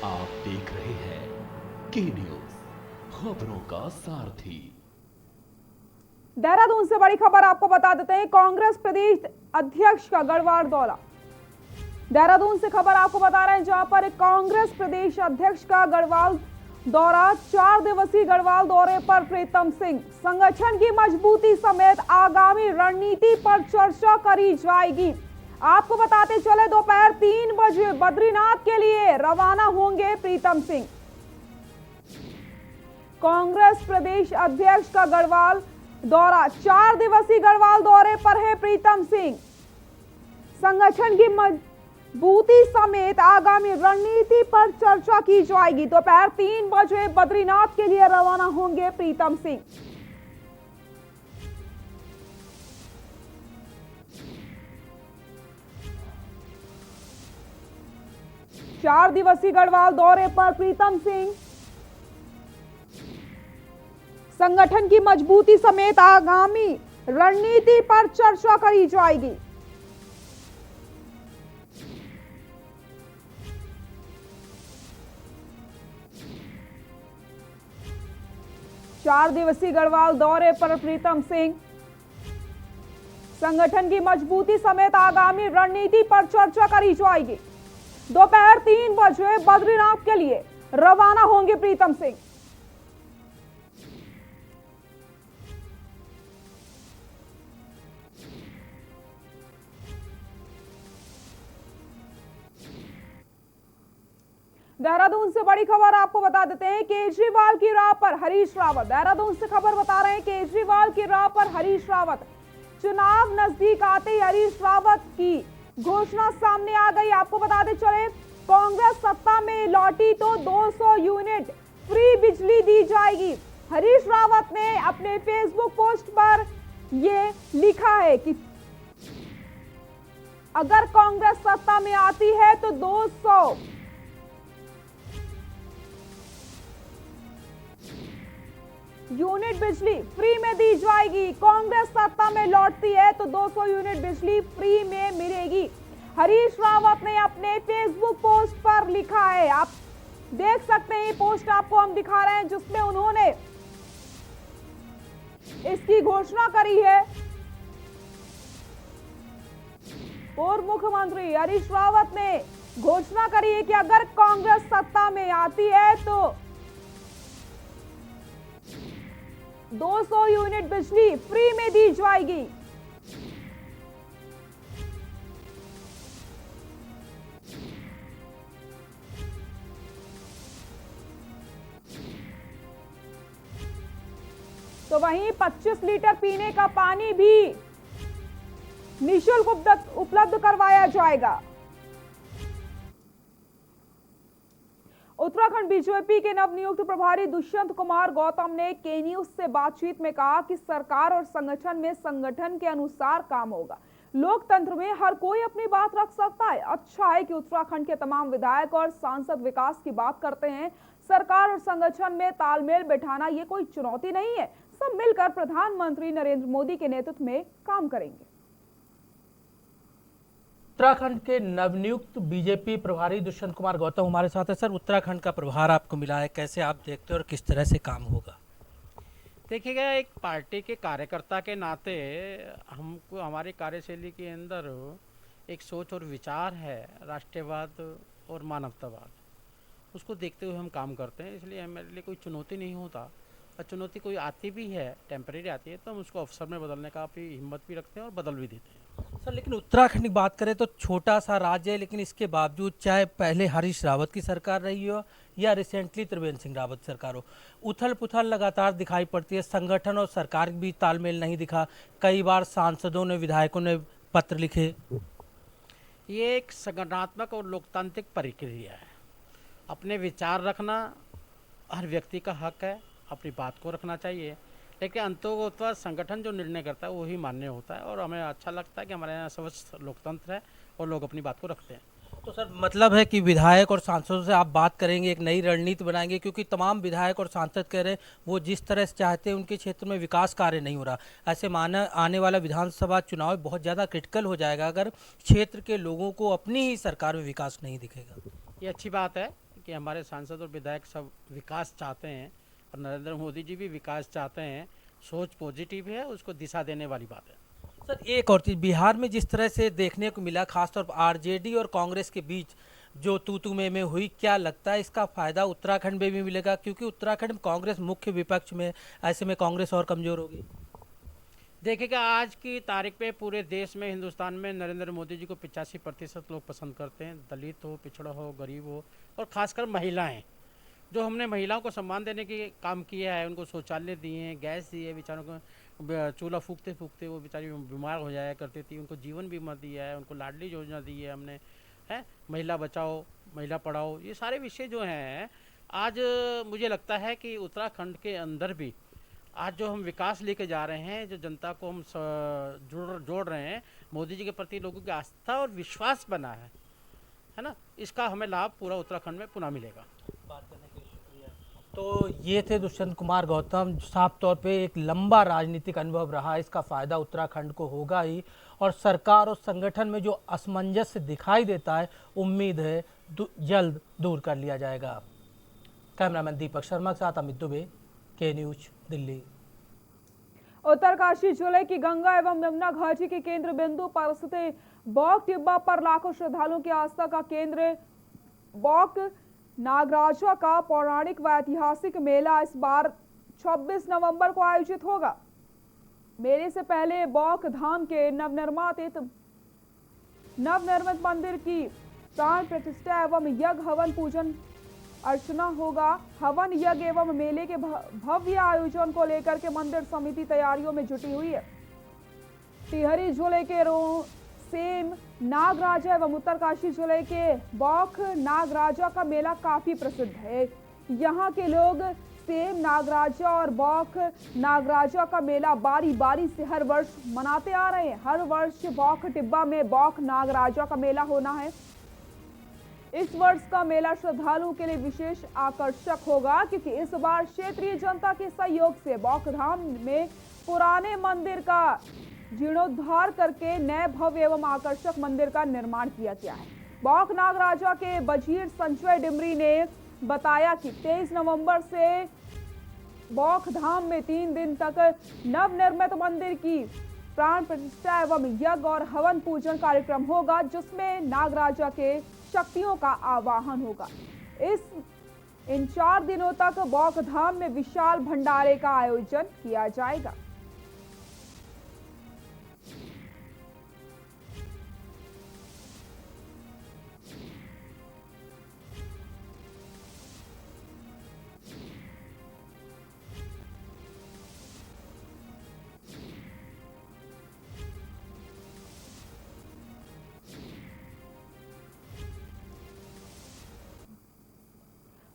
आप देख रहे हैं के न्यूज, खबरों का सारथी। देहरादून से बड़ी खबर आपको बता देते हैं। कांग्रेस प्रदेश अध्यक्ष का गढ़वाल दौरा। देहरादून से खबर आपको बता रहे हैं, जहां पर कांग्रेस प्रदेश अध्यक्ष का गढ़वाल दौरा। 4 दिवसीय गढ़वाल दौरे पर प्रीतम सिंह। संगठन की मजबूती समेत आगामी रणनीति पर चर्चा करी जाएगी। आपको बताते चले, दोपहर 3 बजे बद्रीनाथ के लिए रवाना होंगे प्रीतम सिंह। कांग्रेस प्रदेश अध्यक्ष का गढ़वाल दौरा। 4 दिवसीय गढ़वाल दौरे पर है प्रीतम सिंह। संगठन की मजबूती समेत आगामी रणनीति पर चर्चा की जाएगी। दोपहर 3 बजे बद्रीनाथ के लिए रवाना होंगे प्रीतम सिंह। चार दिवसीय गढ़वाल दौरे पर प्रीतम सिंह। संगठन की मजबूती समेत आगामी रणनीति पर चर्चा करी जाएगी। चार दिवसीय गढ़वाल दौरे पर प्रीतम सिंह। संगठन की मजबूती समेत आगामी रणनीति पर चर्चा करी जाएगी। दोपहर 3 बजे बद्रीनाथ के लिए रवाना होंगे प्रीतम सिंह। देहरादून से बड़ी खबर आपको बता देते हैं। केजरीवाल की राह पर हरीश रावत। देहरादून से खबर बता रहे हैं, केजरीवाल की राह पर हरीश रावत। चुनाव नजदीक आते ही हरीश रावत की घोषणा सामने आ गई। आपको बताते चले, कांग्रेस सत्ता में लौटी तो 200 यूनिट फ्री बिजली दी जाएगी। हरीश रावत ने अपने फेसबुक पोस्ट पर यह लिखा है कि अगर कांग्रेस सत्ता में आती है तो 200 यूनिट बिजली फ्री में दी जाएगी। कांग्रेस सत्ता में लौटती है तो 200 यूनिट बिजली फ्री में मिलेगी। हरीश रावत ने अपने फेसबुक पोस्ट पर लिखा है। आप देख सकते हैं, ये पोस्ट आपको हम दिखा रहे हैं, जिसमें उन्होंने इसकी घोषणा करी है। पूर्व मुख्यमंत्री हरीश रावत ने घोषणा करी है कि अगर कांग्रेस सत्ता में आती है तो 200 यूनिट बिजली फ्री में दी जाएगी। तो वहीं 25 लीटर पीने का पानी भी निःशुल्क उपलब्ध करवाया जाएगा। उत्तराखंड बीजेपी के नवनियुक्त प्रभारी दुष्यंत कुमार गौतम ने के न्यूज से बातचीत में कहा कि सरकार और संगठन में संगठन के अनुसार काम होगा। लोकतंत्र में हर कोई अपनी बात रख सकता है। अच्छा है कि उत्तराखंड के तमाम विधायक और सांसद विकास की बात करते हैं। सरकार और संगठन में तालमेल बैठाना ये कोई चुनौती नहीं है। सब मिलकर प्रधानमंत्री नरेंद्र मोदी के नेतृत्व में काम करेंगे। उत्तराखंड के नवनियुक्त बीजेपी प्रभारी दुष्यंत कुमार गौतम हमारे साथ है। सर, उत्तराखंड का प्रभार आपको मिला है, कैसे आप देखते हो और किस तरह से काम होगा? देखिएगा, एक पार्टी के कार्यकर्ता के नाते हमको हमारी कार्यशैली के अंदर एक सोच और विचार है, राष्ट्रीयवाद और मानवतावाद। उसको देखते हुए हम काम करते हैं, इसलिए हमारे लिए कोई चुनौती नहीं होता। और चुनौती कोई आती भी है, टेम्परेरी आती है, तो हम उसको अवसर में बदलने का भी हिम्मत भी रखते हैं और बदल भी देते हैं। सर, लेकिन उत्तराखंड की बात करें तो छोटा सा राज्य है, लेकिन इसके बावजूद चाहे पहले हरीश रावत की सरकार रही हो या रिसेंटली त्रिवेंद्र सिंह रावत सरकार हो, उथल पुथल लगातार दिखाई पड़ती है। संगठन और सरकार भी तालमेल नहीं दिखा। कई बार सांसदों ने, विधायकों ने पत्र लिखे। ये एक संगठनात्मक और लोकतांत्रिक प्रक्रिया है। अपने विचार रखना हर व्यक्ति का हक है, अपनी बात को रखना चाहिए, लेकिन अंततः संगठन जो निर्णय करता है वही मान्य होता है। और हमें अच्छा लगता है कि हमारे यहाँ स्वस्थ लोकतंत्र है और लोग अपनी बात को रखते हैं। तो सर, मतलब है कि विधायक और सांसदों से आप बात करेंगे, एक नई रणनीति बनाएंगे, क्योंकि तमाम विधायक और सांसद कह रहे हैं वो जिस तरह से चाहते हैं उनके क्षेत्र में विकास कार्य नहीं हो रहा। ऐसे माना आने वाला विधानसभा चुनाव बहुत ज़्यादा क्रिटिकल हो जाएगा अगर क्षेत्र के लोगों को अपनी ही सरकार में विकास नहीं दिखेगा। ये अच्छी बात है कि हमारे सांसद और विधायक सब विकास चाहते हैं और नरेंद्र मोदी जी भी विकास चाहते हैं। सोच पॉजिटिव है, उसको दिशा देने वाली बात है। सर एक और चीज़, बिहार में जिस तरह से देखने को मिला, खासतौर पर आरजेडी और कांग्रेस के बीच जो तू में हुई, क्या लगता है इसका फायदा उत्तराखंड में भी मिलेगा? क्योंकि उत्तराखंड में कांग्रेस मुख्य विपक्ष में, ऐसे में कांग्रेस और कमजोर होगी। देखिएगा, आज की तारीख पे पूरे देश में, हिंदुस्तान में नरेंद्र मोदी जी को 85% लोग पसंद करते हैं। दलित हो, पिछड़ा हो, गरीब हो और ख़ासकर महिलाएं। जो हमने महिलाओं को सम्मान देने की काम किया है, उनको शौचालय दिए हैं, गैस दिए, बेचारों को चूल्हा फूकते फूकते वो बेचारी बीमार हो जाया करती थी, उनको जीवन बीमा दिया है, उनको लाडली योजना दी है हमने, है महिला बचाओ, महिला पढ़ाओ, ये सारे विषय जो हैं आज मुझे लगता है कि उत्तराखंड के अंदर भी आज जो हम विकास लेके जा रहे हैं, जो जनता को हम जोड़ रहे हैं, मोदी जी के प्रति लोगों की आस्था और विश्वास बना है ना, इसका हमें लाभ पूरा उत्तराखंड में पुनः मिलेगा। तो ये थे दुष्यंत कुमार गौतम। साफ तौर पे एक लंबा राजनीतिक अनुभव रहा, इसका फायदा उत्तराखंड को होगा ही, और सरकार और संगठन में जो असमंजस दिखाई देता है, उम्मीद है जल्द दूर कर लिया जाएगा। कैमरामैन दीपक शर्मा के साथ अमित दुबे, के न्यूज, दिल्ली। उत्तरकाशी जिले की गंगा एवं यमुना घाटी के केंद्र बिंदु पर स्थित बौक टिब्बा पर लाखों श्रद्धालुओं की आस्था का केंद्र बौक नागराजा का पौराणिक व ऐतिहासिक मेला इस बार 26 नवंबर को आयोजित होगा। मेले से पहले बौक धाम के नवनिर्मित मंदिर की प्राण प्रतिष्ठा एवं यज्ञ हवन पूजन अर्चना होगा। हवन यज्ञ एवं मेले के भव्य आयोजन को लेकर के मंदिर समिति तैयारियों में जुटी हुई है। टिहरी जिले के सेम नागराजा एवं उत्तरकाशी जिले के बौक नागराजा का मेला काफी प्रसिद्ध है। यहाँ के लोग सेम नागराजा और बौक नागराजा का मेला बारी बारी से हर वर्ष मनाते आ रहे हैं। हर वर्ष बौक टिब्बा में बौक नागराजा का मेला होना है। इस वर्ष का मेला श्रद्धालुओं के लिए विशेष आकर्षक होगा, क्योंकि इस बार क्षेत्रीय जनता के सहयोग से बौक धाम में पुराने मंदिर का जीर्णोद्धार करके नए भव्य एवं आकर्षक मंदिर का निर्माण किया गया है। बौक नागराजा के वजीर संजय डिमरी ने बताया कि 23 नवंबर से बौक धाम में 3 दिन तक नवनिर्मित मंदिर की प्राण प्रतिष्ठा एवं यज्ञ और हवन पूजन कार्यक्रम होगा, जिसमें नागराजा के शक्तियों का आवाहन होगा। इन 4 दिनों तक बौक धाम में विशाल भंडारे का आयोजन किया जाएगा।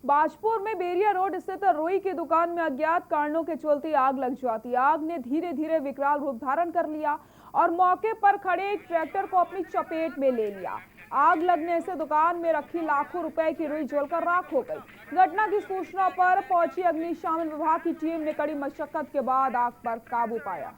बाजपुर में बेरिया रोड स्थित रुई की दुकान में अज्ञात कारणों के चलते आग लग जाती। आग ने धीरे धीरे विकराल रूप धारण कर लिया और मौके पर खड़े एक ट्रैक्टर को अपनी चपेट में ले लिया। आग लगने से दुकान में रखी लाखों रुपए की रुई जलकर राख हो गई। घटना की सूचना पर पहुंची अग्निशमन विभाग की टीम ने कड़ी मशक्कत के बाद आग पर काबू पाया।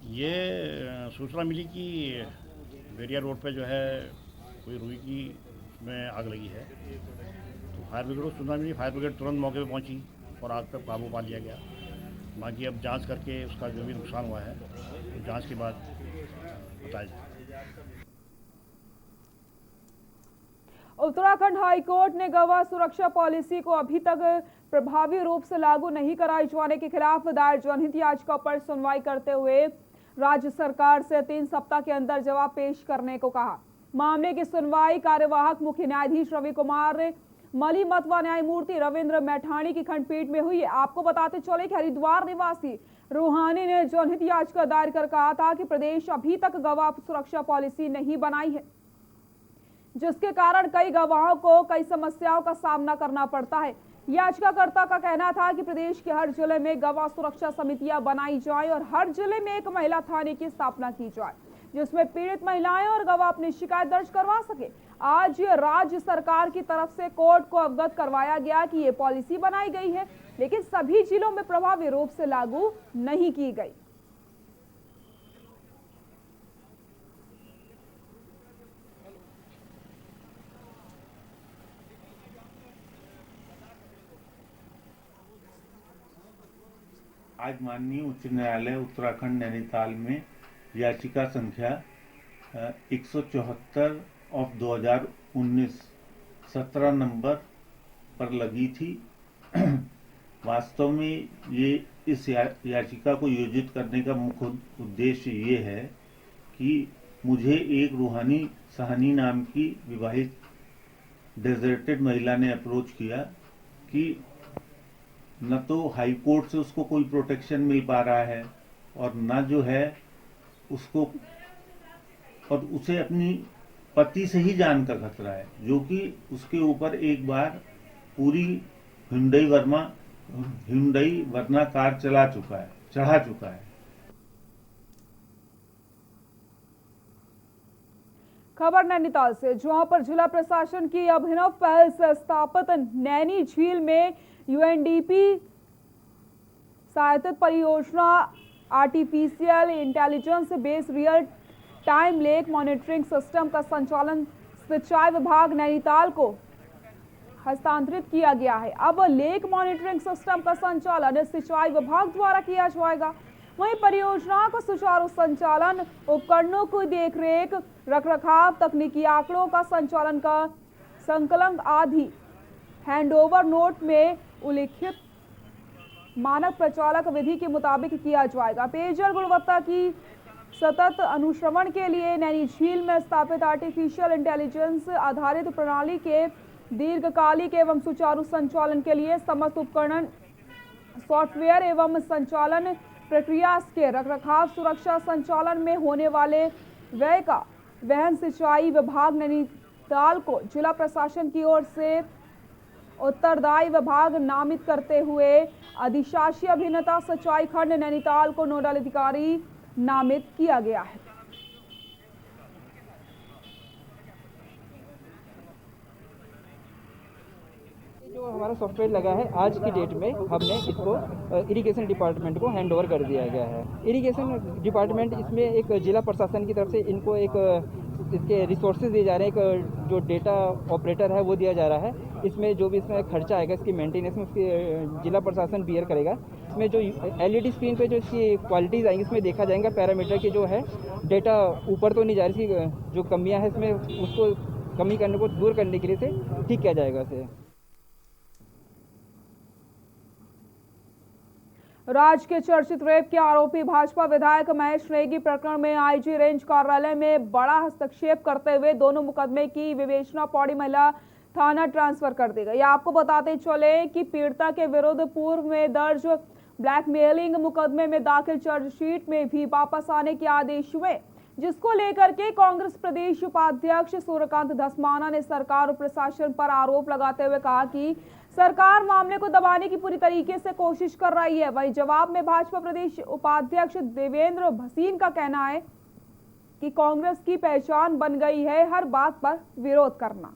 ये सूचना मिली कि बेरिया रोड पे जो है कोई रुई की में आग लगी है, तो फायर ब्रिगेड को सूचना मिली। फायर ब्रिगेड तुरंत मौके पे पहुंची और आग पर काबू पा लिया गया। बाकी अब जांच करके उसका जो भी नुकसान हुआ है तो जांच के बाद बताया जाए। उत्तराखंड हाईकोर्ट ने गवाह सुरक्षा पॉलिसी को अभी तक प्रभावी रूप से लागू नहीं कराए जाने के खिलाफ दायर जनहित याचिका पर सुनवाई करते हुए राज्य सरकार से 3 सप्ताह के अंदर जवाब पेश करने को कहा। मामले की सुनवाई कार्यवाहक मुख्य न्यायाधीश रवि कुमार मलिमत व न्यायमूर्ति रविंद्र मैठाणी की खंडपीठ में हुई है। आपको बताते चले कि हरिद्वार निवासी रूहानी ने जनहित याचिका दायर कर कहा था कि प्रदेश अभी तक गवाह सुरक्षा पॉलिसी नहीं बनाई है, जिसके कारण कई गवाहों को कई समस्याओं का सामना करना पड़ता है। याचिकाकर्ता का कहना था कि प्रदेश के हर जिले में गवाह सुरक्षा समितियां बनाई जाएं और हर जिले में एक महिला थाने की स्थापना की जाए, जिसमें पीड़ित महिलाएं और गवाह अपनी शिकायत दर्ज करवा सके। आज राज्य सरकार की तरफ से कोर्ट को अवगत करवाया गया कि ये पॉलिसी बनाई गई है, लेकिन सभी जिलों में प्रभावी रूप से लागू नहीं की गई। आज माननीय उच्च न्यायालय उत्तराखंड नैनीताल में याचिका संख्या 174 ऑफ 2019 17 नंबर पर लगी थी। वास्तव में ये इस याचिका को योजित करने का मुख्य उद्देश्य ये है कि मुझे एक रूहानी सहानी नाम की विवाहित डेजर्टेड महिला ने अप्रोच किया कि न तो हाई कोर्ट से उसको कोई प्रोटेक्शन मिल पा रहा है और न जो है उसको और उसे अपनी पति से ही जान का खतरा है, जो कि उसके ऊपर एक बार पूरी हुंडई वर्ना कार चढ़ा चुका है। खबर नैनीताल से, जहां पर जिला प्रशासन की अभिनव पहल से स्थापित नैनी झील में यूएनडीपी सहायतित परियोजना artificial intelligence based real time lake monitoring system का संचालन सिंचाई विभाग नैनीताल को हस्तांतरित किया गया है। अब लेक मॉनिटरिंग सिस्टम का संचालन सिंचाई विभाग द्वारा किया जाएगा। वहीं परियोजना को सुचारू संचालन, उपकरणों की देखरेख, रखरखाव, तकनीकी आंकड़ों का संचालन का संकलन आदि हैंडओवर नोट में उल्लिखित मानक प्रचालक विधि के मुताबिक किया जाएगा। पेयजल गुणवत्ता की सतत अनुश्रवण के लिए नैनी झील में स्थापित आर्टिफिशियल इंटेलिजेंस आधारित प्रणाली के दीर्घकालिक एवं सुचारू संचालन के लिए समस्त उपकरण, सॉफ्टवेयर एवं संचालन प्रक्रिया के रखरखाव, सुरक्षा, संचालन में होने वाले व्यय का वहन सिंचाई विभाग नैनीताल को जिला प्रशासन की ओर से उत्तरदायी विभाग नामित करते हुए अधिशासी अभियंता सिंचाई खंड नैनीताल को नोडल अधिकारी नामित किया गया है। जो हमारा सॉफ्टवेयर लगा है, आज की डेट में हमने इसको इरिगेशन डिपार्टमेंट को हैंड ओवर कर दिया गया है। इरिगेशन डिपार्टमेंट इसमें एक जिला प्रशासन की तरफ से इनको इसके रिसोर्सेज दिए जा रहे हैं। एक जो डेटा ऑपरेटर है वो दिया जा रहा है। इसमें जो भी इसमें खर्चा आएगा इसकी मेंटेनेंस में उसकी जिला प्रशासन बियर करेगा। इसमें जो एलईडी स्क्रीन पे जो इसकी क्वालिटीज़ आएंगी इसमें देखा जाएगा पैरामीटर की जो है डेटा ऊपर तो नहीं जा रही, इसकी जो कमियाँ हैं इसमें उसको कमी करने को दूर करने के लिए से ठीक किया जाएगा इसे। राज्य के चर्चित रेप के आरोपी भाजपा विधायक महेश नेगी प्रकरण में आईजी रेंज कार्यालय में बड़ा हस्तक्षेप करते हुए दोनों मुकदमे की विवेचना पौड़ी महिला थाना ट्रांसफर कर दी गई। आपको बताते चले कि पीड़िता के विरुद्ध पूर्व में दर्ज ब्लैकमेलिंग मुकदमे में दाखिल चार्जशीट में भी वापस आने के आदेश हुए, जिसको लेकर के कांग्रेस प्रदेश उपाध्यक्ष सूर्यकांत धस्माना ने सरकार और प्रशासन पर आरोप लगाते हुए कहा कि सरकार मामले को दबाने की पूरी तरीके से कोशिश कर रही है। वहीं जवाब में भाजपा प्रदेश उपाध्यक्ष देवेंद्र भसीन का कहना है कि कांग्रेस की पहचान बन गई है हर बात पर विरोध करना।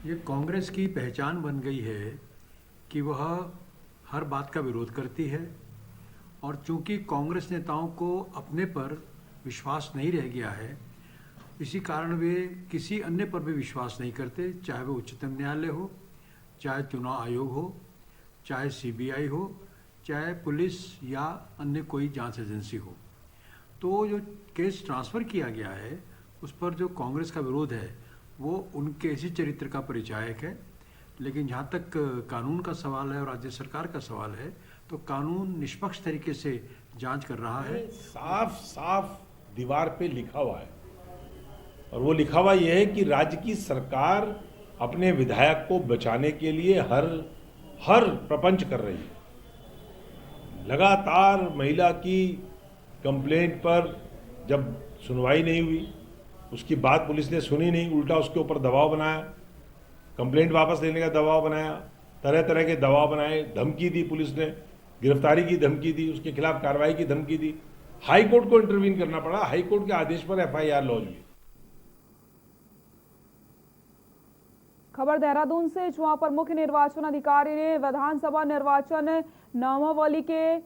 ये कांग्रेस की पहचान बन गई है कि वह हर बात का विरोध करती है, और चूंकि कांग्रेस नेताओं को अपने पर विश्वास नहीं रह गया है, इसी कारण वे किसी अन्य पर भी विश्वास नहीं करते, चाहे वो उच्चतम न्यायालय हो, चाहे चुनाव आयोग हो, चाहे सीबीआई हो, चाहे पुलिस या अन्य कोई जांच एजेंसी हो। तो जो केस ट्रांसफ़र किया गया है उस पर जो कांग्रेस का विरोध है वो उनके इसी चरित्र का परिचायक है। लेकिन जहाँ तक कानून का सवाल है और राज्य सरकार का सवाल है, तो कानून निष्पक्ष तरीके से जांच कर रहा है। साफ साफ दीवार पे लिखा हुआ है, और वो लिखा हुआ यह है कि राज्य की सरकार अपने विधायक को बचाने के लिए हर प्रपंच कर रही है। लगातार महिला की कंप्लेंट पर जब सुनवाई नहीं हुई उसकी बात पुलिस ने सुनी नहीं, उल्टा उसके ऊपर दबाव बनाया, कंप्लेंट वापस लेने का दबाव बनाया, तरह तरह के दबाव बनाए, धमकी दी पुलिस ने, गिरफ्तारी की धमकी दी, उसके खिलाफ कार्रवाई की धमकी दी। हाई कोर्ट को इंटरवीन करना पड़ा, हाई कोर्ट के आदेश पर एफआईआर लॉन्च हुई। खबर देहरादून से, जहां पर मुख्य निर्वाचन अधिकारी ने विधानसभा निर्वाचन नामावली के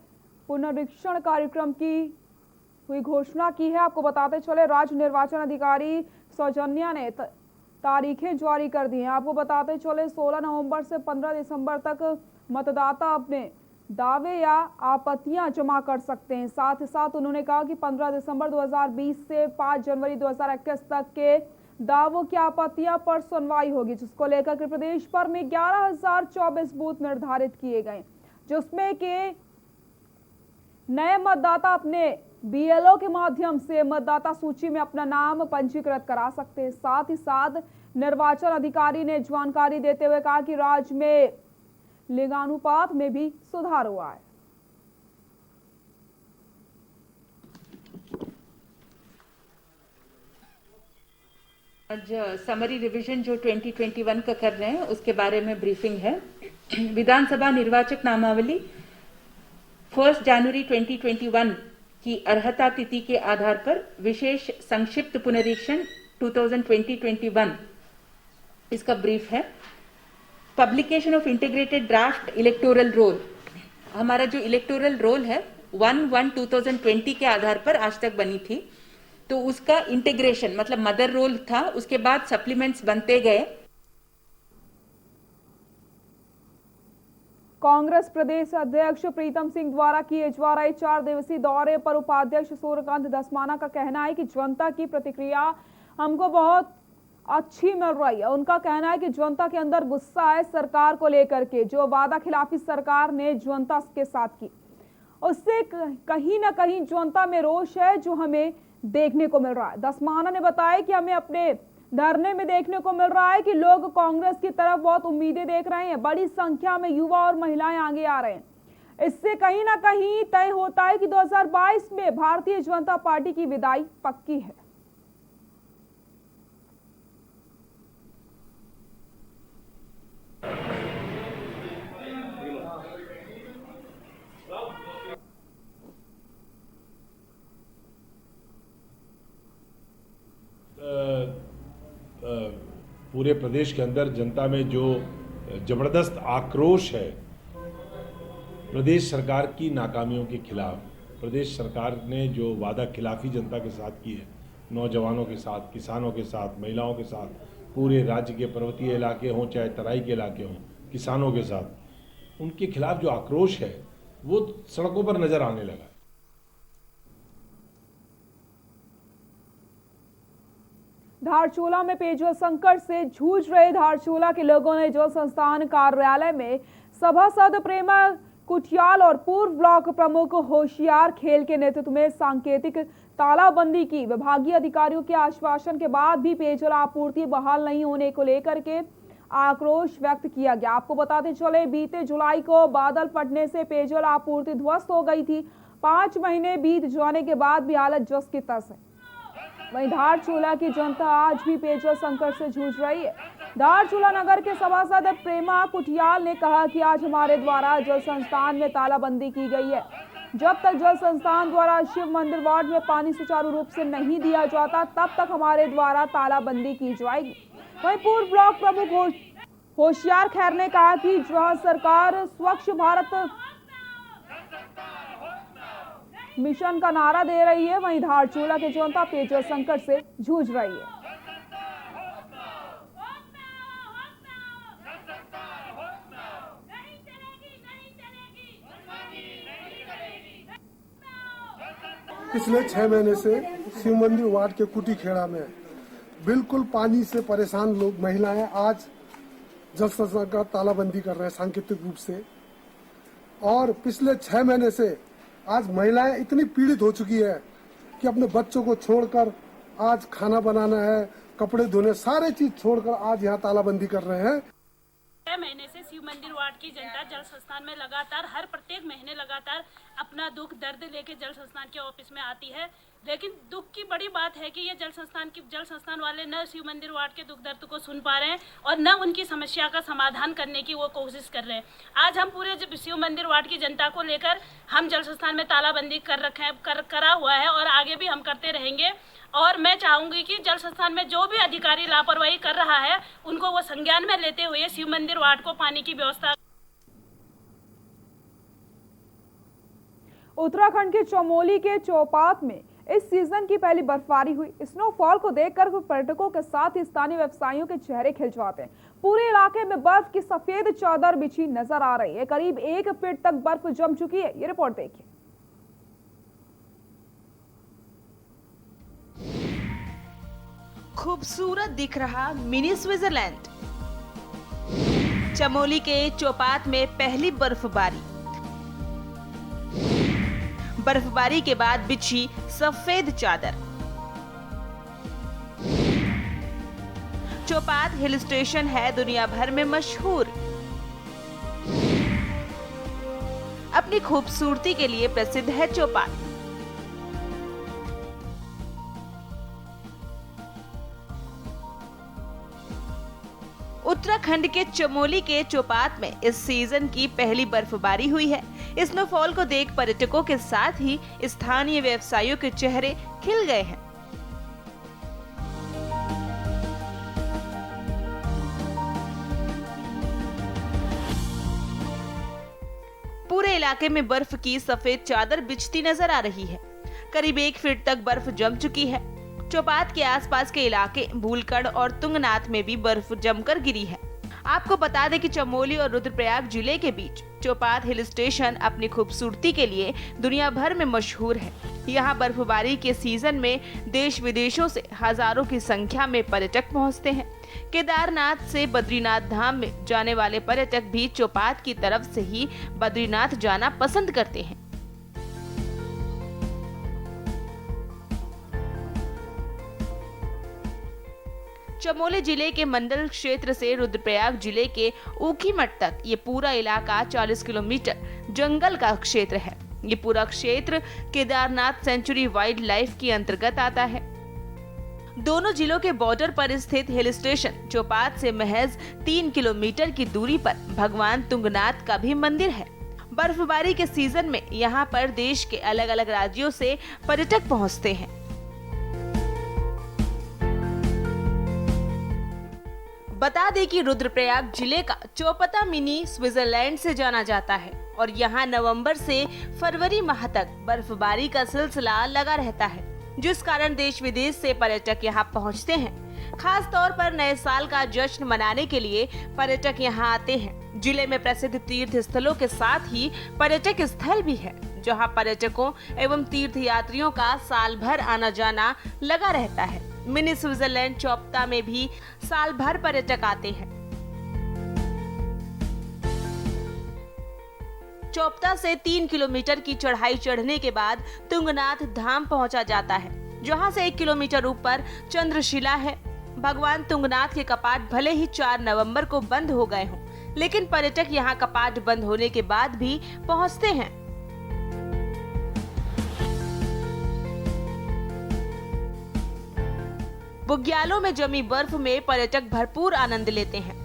पुनरीक्षण कार्यक्रम की हुई घोषणा की है। आपको बताते चले, राज्य निर्वाचन अधिकारी सौजन्या ने तारीखें जारी कर दी हैं। आपको बताते चले 16 नवंबर से 15 दिसंबर तक मतदाता अपने दावे या आपत्तियां जमा कर सकते हैं। साथ ही साथ उन्होंने कहा कि 15 दिसंबर 2020 से 5 जनवरी 2021 तक के दावों की आपत्तियां पर सुनवाई होगी, जिसको लेकर के प्रदेश भर में 11,024 बूथ निर्धारित किए गए, जिसमें के नए मतदाता अपने बीएलओ के माध्यम से मतदाता सूची में अपना नाम पंजीकृत करा सकते हैं। साथ ही साथ निर्वाचन अधिकारी ने जानकारी देते हुए कहा कि राज्य में लिंगानुपात में भी सुधार हुआ है। आज समरी रिवीजन जो 2021 का कर रहे हैं उसके बारे में ब्रीफिंग है। विधानसभा निर्वाचक नामावली 1 जनवरी 2021 की अर्हता तिथि के आधार पर विशेष संक्षिप्त पुनरीक्षण 2020-21 इसका ब्रीफ है। Publication of integrated draft electoral roll, हमारा जो इलेक्टोरल रोल है 1/1/2020 के आधार पर आज तक बनी थी, तो उसका इंटीग्रेशन मतलब मदर रोल था, उसके बाद सप्लीमेंट्स बनते गए। कांग्रेस प्रदेश अध्यक्ष प्रीतम सिंह द्वारा किए जा रहे 4 दिवसीय दौरे पर उपाध्यक्ष सूर्यकांत धस्माना का कहना है कि जनता की प्रतिक्रिया हमको बहुत अच्छी मिल रही है। उनका कहना है कि जनता के अंदर गुस्सा है सरकार को लेकर के, जो वादा खिलाफी सरकार ने जनता के साथ की, उससे कहीं ना कहीं जनता में रोष है जो हमें देखने को मिल रहा है। धस्माना ने बताया कि हमें अपने धरने में देखने को मिल रहा है कि लोग कांग्रेस की तरफ बहुत उम्मीदें देख रहे हैं, बड़ी संख्या में युवा और महिलाएं आगे आ रहे हैं। इससे कहीं ना कहीं तय होता है कि 2022 में भारतीय जनता पार्टी की विदाई पक्की है। पूरे प्रदेश के अंदर जनता में जो जबरदस्त आक्रोश है प्रदेश सरकार की नाकामियों के खिलाफ, प्रदेश सरकार ने जो वादा खिलाफी जनता के साथ की है, नौजवानों के साथ, किसानों के साथ, महिलाओं के साथ, पूरे राज्य के पर्वतीय इलाके हों चाहे तराई के इलाके हों, किसानों के साथ, उनके खिलाफ जो आक्रोश है वो सड़कों पर नजर आने लगा है। धारचूला में पेयजल संकट से जूझ रहे धारचूला के लोगों ने जल संस्थान कार्यालय में सभासद प्रेमा कुटियाल और पूर्व ब्लॉक प्रमुख होशियार खेल के नेतृत्व में सांकेतिक तालाबंदी की। विभागीय अधिकारियों के आश्वासन के बाद भी पेयजल आपूर्ति बहाल नहीं होने को लेकर के आक्रोश व्यक्त किया गया। आपको बताते चले, बीते जुलाई को बादल फटने से पेयजल आपूर्ति ध्वस्त हो गई थी। 5 महीने बीत जाने के बाद भी हालत जस की तस है। वहीं धारचूला की जनता आज भी पेयजल संकट से जूझ रही है। धारचूला नगर के सभासद प्रेमा कुटियाल ने कहा कि आज हमारे द्वारा जल संस्थान में तालाबंदी की गई है। जब तक जल संस्थान द्वारा शिव मंदिर वार्ड में पानी सुचारू रूप से नहीं दिया जाता, तब तक हमारे द्वारा तालाबंदी की जाएगी। वहीं पूर्व ब्लॉक प्रमुख होशियार खैर ने कहा कि जहां सरकार स्वच्छ भारत मिशन का नारा दे रही है, वहीं धारचूला के जनता पेयजल संकट से जूझ रही है। पिछले 6 महीने से शिव मंदिर वार्ड के कुटी खेड़ा में बिल्कुल पानी से परेशान लोग, महिलाएं आज जल संस्थान का तालाबंदी कर रहे हैं सांकेतिक रूप से। और पिछले 6 महीने से आज महिलाएं इतनी पीड़ित हो चुकी है कि अपने बच्चों को छोड़कर आज खाना बनाना है, कपड़े धोने, सारे चीज छोड़कर आज यहाँ तालाबंदी कर रहे हैं। 6 महीने से शिव मंदिर वार्ड की जनता जल संस्थान में लगातार प्रत्येक महीने लगातार अपना दुख दर्द लेके जल संस्थान के ऑफिस में आती है। लेकिन दुख की बड़ी बात है कि ये जल संस्थान वाले न शिव मंदिर वार्ड के दुख दर्द को सुन पा रहे हैं और न उनकी समस्या का समाधान करने की वो कोशिश कर रहे हैं। आज हम पूरे शिव मंदिर वार्ड की जनता को लेकर हम जल संस्थान में तालाबंदी करा हुआ है और आगे भी हम करते रहेंगे। और मैं चाहूंगी कि जल संस्थान में जो भी अधिकारी लापरवाही कर रहा है उनको वो संज्ञान में लेते हुए शिव मंदिर वार्ड को पानी की व्यवस्था। उत्तराखंड के चमोली के चौपात में इस सीजन की पहली बर्फबारी हुई। स्नोफॉल को देखकर पर्यटकों के साथ ही स्थानीय व्यवसायियों के चेहरे खिल जाते हैं। पूरे इलाके में बर्फ की सफेद चादर बिछी नजर आ रही है। करीब 1 फीट तक बर्फ जम चुकी है। ये रिपोर्ट देखिए। खूबसूरत दिख रहा मिनी स्विट्जरलैंड। चमोली के चौपात में पहली बर्फबारी के बाद बिछी सफेद चादर। चौपात हिल स्टेशन है दुनिया भर में मशहूर। अपनी खूबसूरती के लिए प्रसिद्ध है चौपात। उत्तराखंड के चमोली के चौपात में इस सीजन की पहली बर्फबारी हुई है। स्नोफॉल को देख पर्यटकों के साथ ही स्थानीय व्यवसायियों के चेहरे खिल गए हैं। पूरे इलाके में बर्फ की सफेद चादर बिछती नजर आ रही है। करीब 1 फीट तक बर्फ जम चुकी है। चौपात के आसपास के इलाके भूलकड़ और तुंगनाथ में भी बर्फ जमकर गिरी है। आपको बता दें कि चमोली और रुद्रप्रयाग जिले के बीच चौपात हिल स्टेशन अपनी खूबसूरती के लिए दुनिया भर में मशहूर है। यहाँ बर्फबारी के सीजन में देश विदेशों से हजारों की संख्या में पर्यटक पहुँचते हैं। केदारनाथ से बद्रीनाथ धाम में जाने वाले पर्यटक भी चौपात की तरफ से ही बद्रीनाथ जाना पसंद करते हैं। चमोली जिले के मंडल क्षेत्र से रुद्रप्रयाग जिले के ऊखीमठ तक ये पूरा इलाका 40 किलोमीटर जंगल का क्षेत्र है। ये पूरा क्षेत्र केदारनाथ सेंचुरी वाइल्ड लाइफ के अंतर्गत आता है। दोनों जिलों के बॉर्डर पर स्थित हिल स्टेशन चौपात से महज 3 किलोमीटर की दूरी पर भगवान तुंगनाथ का भी मंदिर है। बर्फबारी के सीजन में यहाँ पर देश के अलग अलग राज्यों से पर्यटक पहुँचते हैं। बता दें कि रुद्रप्रयाग जिले का चौपता मिनी स्विट्जरलैंड से जाना जाता है और यहाँ नवंबर से फरवरी माह तक बर्फबारी का सिलसिला लगा रहता है, जिस कारण देश विदेश से पर्यटक यहाँ पहुँचते हैं। खास तौर पर नए साल का जश्न मनाने के लिए पर्यटक यहाँ आते हैं। जिले में प्रसिद्ध तीर्थ स्थलों के साथ ही पर्यटक स्थल भी है, जहाँ पर्यटकों एवं तीर्थ यात्रियों का साल भर आना जाना लगा रहता है। मिनी स्विट्जरलैंड चौपता में भी साल भर पर्यटक आते हैं। चौपता से 3 किलोमीटर की चढ़ाई चढ़ने के बाद तुंगनाथ धाम पहुंचा जाता है, जहां से 1 किलोमीटर ऊपर चंद्रशिला है। भगवान तुंगनाथ के कपाट भले ही 4 नवंबर को बंद हो गए हों, लेकिन पर्यटक यहां कपाट बंद होने के बाद भी पहुंचते हैं। बुग्यालों में जमी बर्फ में पर्यटक भरपूर आनंद लेते हैं।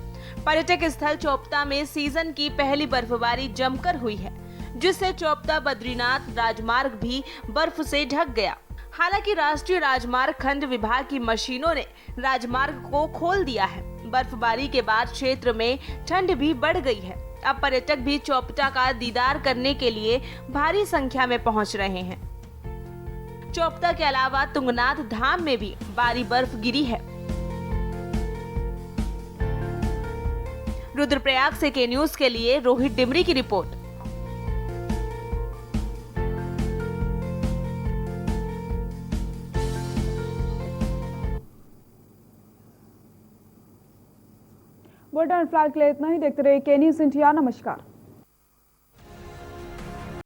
पर्यटक स्थल चौपता में सीजन की पहली बर्फबारी जमकर हुई है, जिससे चौपता बद्रीनाथ राजमार्ग भी बर्फ से ढक गया। हालांकि राष्ट्रीय राजमार्ग खंड विभाग की मशीनों ने राजमार्ग को खोल दिया है। बर्फबारी के बाद क्षेत्र में ठंड भी बढ़ गई है। अब पर्यटक भी चौपता का दीदार करने के लिए भारी संख्या में पहुंच रहे हैं। चौपता के अलावा तुंगनाथ धाम में भी भारी बर्फ गिरी है। रुद्रप्रयाग से के न्यूज के लिए रोहित डिमरी की रिपोर्ट। बुलेटिन फिलहाल के लिए इतना ही। देखते रहिए के न्यूज इंडिया। नमस्कार।